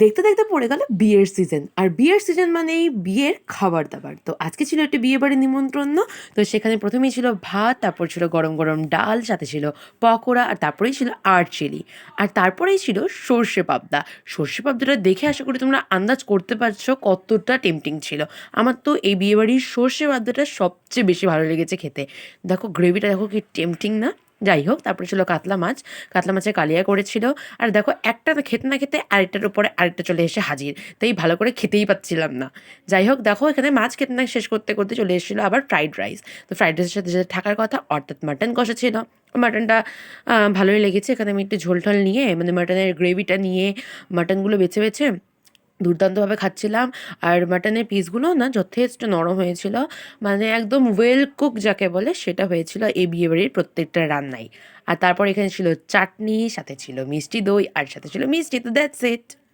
দেখতে দেখতে পড়ে গেল বিয়ের সিজন। আর বিয়ের সিজন মানেই বিয়ের খাবার দাবার। তো আজকে ছিল একটা বিয়ে বাড়ির নিমন্ত্রণ। তো সেখানে প্রথমেই ছিল ভাত, তারপর ছিল গরম গরম ডাল, সাথে ছিল পকোড়া, আর তারপরেই ছিল চিলি। আর তারপরেই ছিল সর্ষে পাবদা। সর্ষে পাবদাটা দেখে আশা করি তোমরা আন্দাজ করতে পারছো কতটা টেম্পটিং ছিল। আমার তো এই বিয়ে বাড়ির সর্ষে পাবদাটা সবচেয়ে বেশি ভালো লেগেছে খেতে। দেখো গ্রেভিটা দেখো কি টেম্পটিং না। যাই হোক, তারপরে ছিল কাতলা মাছ। কাতলা মাছের কালিয়া করেছিল। আর দেখো একটা না খেতে না খেতে আরেকটার উপরে আরেকটা চলে এসে হাজির। তাই ভালো করে খেতেই পাচ্ছিলাম না। যাই হোক, দেখো এখানে মাছ খেতে না শেষ করতে করতে চলে এসেছিলো আবার ফ্রাইড রাইস। তো ফ্রাইড রাইসের সাথে যেটা থাকার কথা অর্থাৎ মাটন কষা ছিল। মাটনটা ভালোই লেগেছে। এখানে আমি একটু ঝোল ঠোল নিয়ে মানে মাটনের গ্রেভিটা নিয়ে মাটনগুলো বেছে বেছে দুর্দান্তভাবে খাচ্ছিলাম। আর মাটনের পিসগুলোও না যথেষ্ট নরম হয়েছিল। মানে একদম ওয়েল কুক যাকে বলে সেটা হয়েছিল এই বিয়েবাড়ির প্রত্যেকটা রান্নাই। আর তারপর এখানে ছিল চাটনি, সাথে ছিল মিষ্টি দই, আর সাথে ছিল মিষ্টি। তো দ্যাটস ইট।